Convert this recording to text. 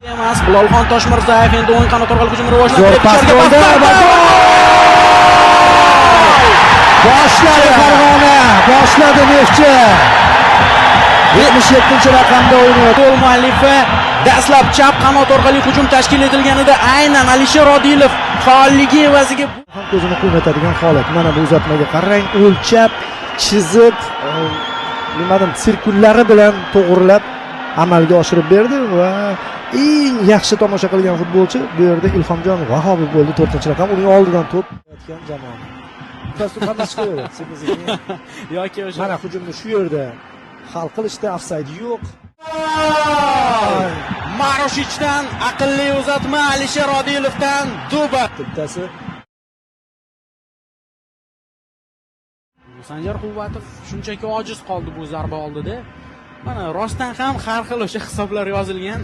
Emas, Bilolxon Toshmirzayev endi o'ng qanot orqali hujum rivojlantirib boshladi Farg'ona, boshladi Neftchi. 77-raqamda o'ynaydi. Gol muallifi dastlab chap qanot orqali hujum tashkil etilganida aynan Alisher Odilov faolligi evaziga ham ko'zini quvnatadigan holat. Mana bu uzatmaga qarang, o'lchab, chizib, nimadan sirkullari bilan to'g'rilab amalga oshirib berdi va eng yaxshi tomosha qilgan futbolchi bu yerda Ilhomjon Vahobov bo'ldi. 4-raqam uning oldidan to'p atgan jamoa. Dastur qanday chiqaveradi? Sekin-sekin. yoki o'sha Mana hujumni shu yerda hal qilishda ofsayd yo'q. Marushichdan aqlli uzatma, Alisher Odilovdan dubl. Bittasi Sanjar Quvvatov shunchaki ojiz qoldi bu zarba oldida. Mana rostdan ham har xil o'sha hisoblar yozilgan.